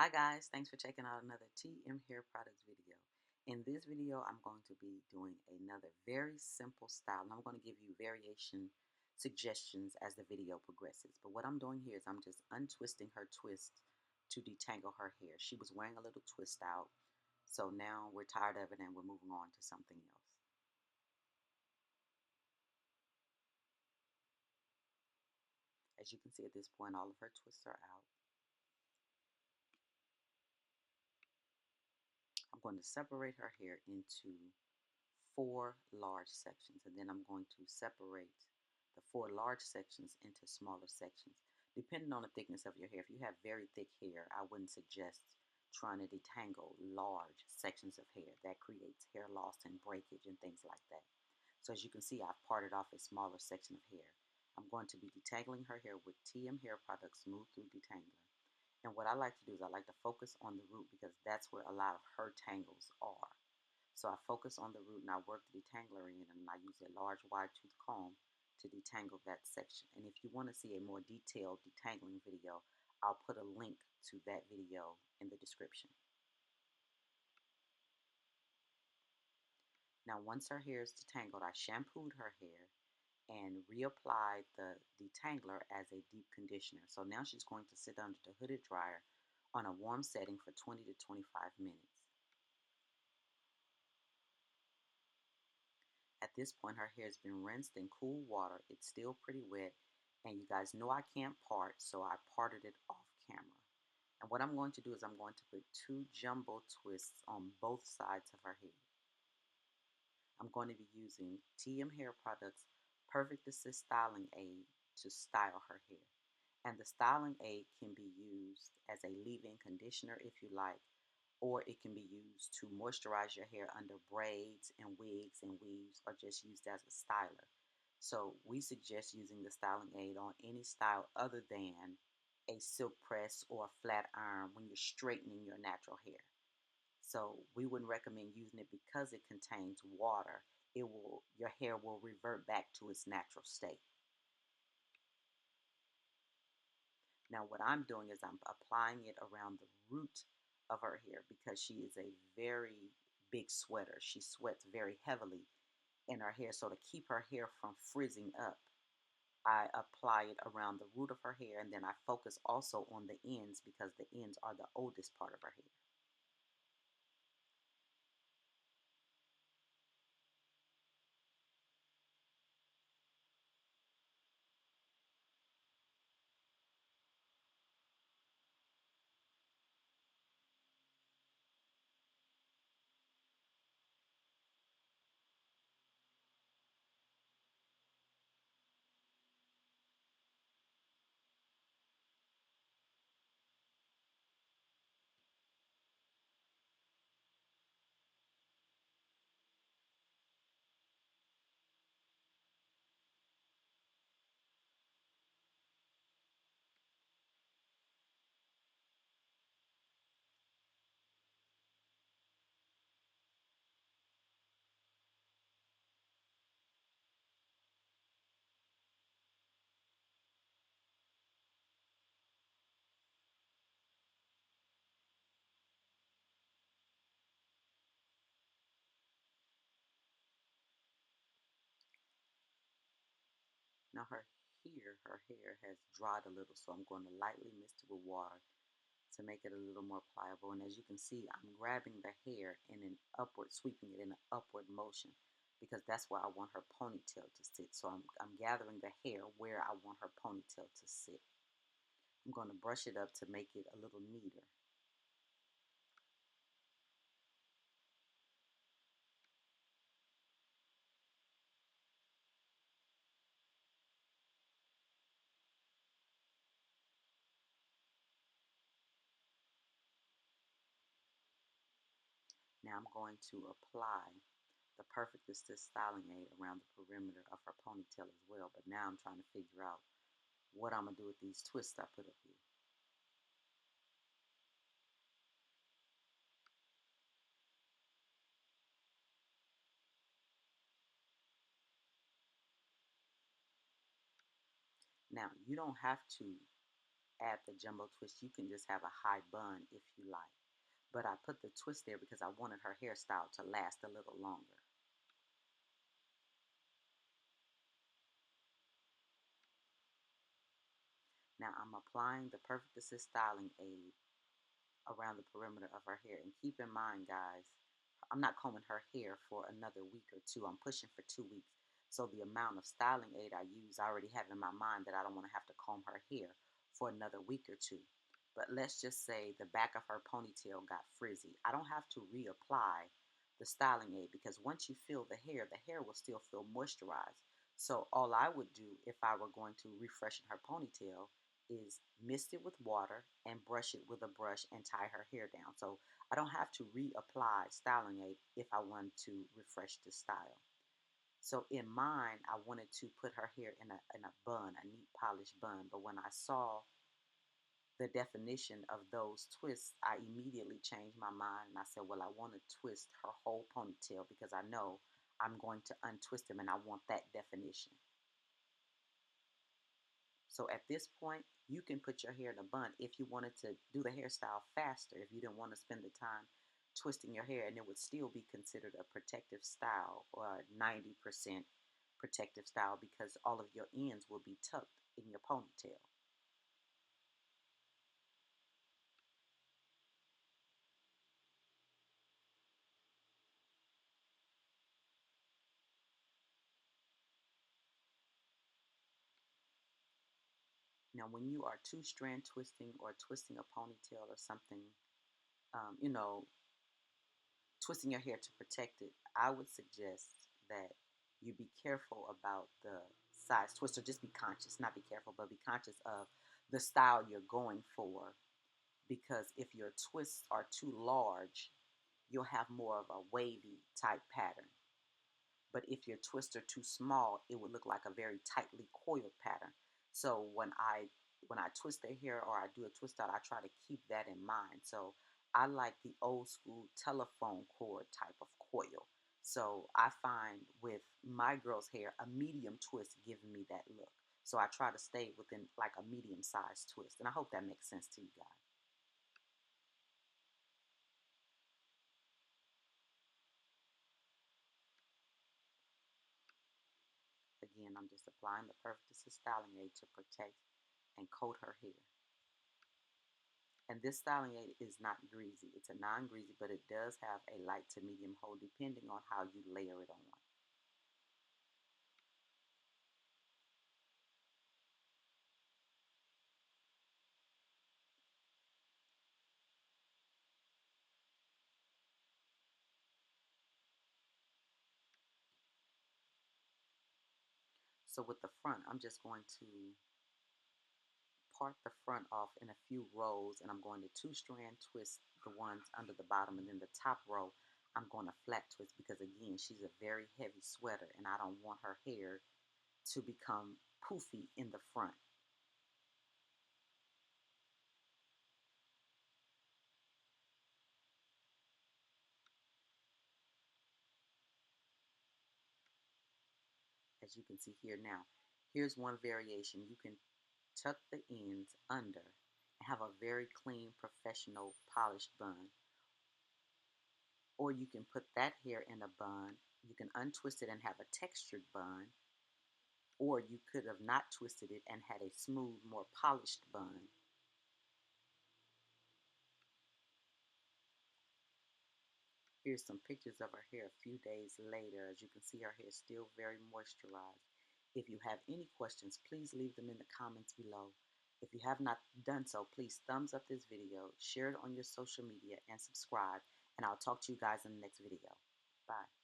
Hi guys, thanks for checking out another TM Hair Products video. In this video, I'm going to be doing another very simple style. And I'm going to give you variation suggestions as the video progresses. But what I'm doing here is I'm just untwisting her twist to detangle her hair. She was wearing a little twist out, so now we're tired of it and we're moving on to something else. As you can see at this point, all of her twists are out. I'm going to separate her hair into four large sections, and then I'm going to separate the four large sections into smaller sections depending on the thickness of your hair. If you have very thick hair, I wouldn't suggest trying to detangle large sections of hair. That creates hair loss and breakage and things like that. So as you can see, I've parted off a smaller section of hair. I'm going to be detangling her hair with TM Hair Products Smooth Through Detangler. And what I like to do is I like to focus on the root because that's where a lot of her tangles are. So I focus on the root and I work the detangler in, and I use a large wide tooth comb to detangle that section. And if you want to see a more detailed detangling video, I'll put a link to that video in the description. Now once her hair is detangled, I shampooed her hair and reapplied the detangler as a deep conditioner. So now she's going to sit under the hooded dryer on a warm setting for 20 to 25 minutes. At this point, her hair has been rinsed in cool water. It's still pretty wet, and you guys know I can't part, so I parted it off camera. And what I'm going to do is I'm going to put two jumbo twists on both sides of her hair. I'm going to be using TM Hair Products Perfect Assist Styling Aid to style her hair. And the styling aid can be used as a leave-in conditioner if you like, or it can be used to moisturize your hair under braids and wigs and weaves, or just used as a styler. So we suggest using the styling aid on any style other than a silk press or a flat iron when you're straightening your natural hair. So we wouldn't recommend using it because it contains water. Your hair will revert back to its natural state. Now what I'm doing is I'm applying it around the root of her hair because she is a very big sweater. She sweats very heavily in her hair. So to keep her hair from frizzing up, I apply it around the root of her hair, and then I focus also on the ends because the ends are the oldest part of her hair. Now her hair has dried a little, so I'm going to lightly mist it with water to make it a little more pliable. And as you can see, I'm grabbing the hair in an upward, sweeping it in an upward motion because that's where I want her ponytail to sit. So I'm gathering the hair where I want her ponytail to sit. I'm going to brush it up to make it a little neater. Now I'm going to apply the Perfect Assist Styling Aid around the perimeter of her ponytail as well. But now I'm trying to figure out what I'm going to do with these twists I put up here. Now, you don't have to add the jumbo twist. You can just have a high bun if you like. But I put the twist there because I wanted her hairstyle to last a little longer. Now I'm applying the Perfect Assist styling aid around the perimeter of her hair. And keep in mind, guys, I'm not combing her hair for another week or two. I'm pushing for 2 weeks. So the amount of styling aid I use, I already have in my mind that I don't want to have to comb her hair for another week or two. But let's just say the back of her ponytail got frizzy. I don't have to reapply the styling aid because once you feel the hair will still feel moisturized. So all I would do if I were going to refreshen her ponytail is mist it with water and brush it with a brush and tie her hair down. So I don't have to reapply styling aid if I want to refresh the style. So in mine, I wanted to put her hair in a bun, a neat polished bun. But when I saw the definition of those twists, I immediately changed my mind and I said, well, I want to twist her whole ponytail because I know I'm going to untwist them and I want that definition. So at this point, you can put your hair in a bun if you wanted to do the hairstyle faster, if you didn't want to spend the time twisting your hair, and it would still be considered a protective style or 90% protective style because all of your ends will be tucked in your ponytail. Now, when you are two strand twisting or twisting a ponytail or something, um, you know, twisting your hair to protect it, I would suggest that you be careful about the size twist, or just be conscious, not be careful, but be conscious of the style you're going for. Because if your twists are too large, you'll have more of a wavy type pattern. But if your twists are too small, it would look like a very tightly coiled pattern. So when I twist the hair or I do a twist out, I try to keep that in mind. So I like the old school telephone cord type of coil. So I find with my girl's hair, a medium twist giving me that look. So I try to stay within like a medium sized twist. And I hope that makes sense to you guys. Again, I'm just applying the Perfect Assist styling aid to protect and coat her hair. And this styling aid is not greasy. It's a non-greasy, but it does have a light to medium hold depending on how you layer it on. So with the front, I'm just going to part the front off in a few rows, and I'm going to two strand twist the ones under the bottom, and then the top row I'm going to flat twist because again, she's a very heavy sweater and I don't want her hair to become poofy in the front. As you can see here now. Here's one variation. You can tuck the ends under and have a very clean, professional, polished bun. Or you can put that hair in a bun. You can untwist it and have a textured bun. Or you could have not twisted it and had a smooth, more polished bun. Here's some pictures of her hair a few days later. As you can see, her hair is still very moisturized. If you have any questions, please leave them in the comments below. If you have not done so, please thumbs up this video, share it on your social media, and subscribe. And I'll talk to you guys in the next video. Bye.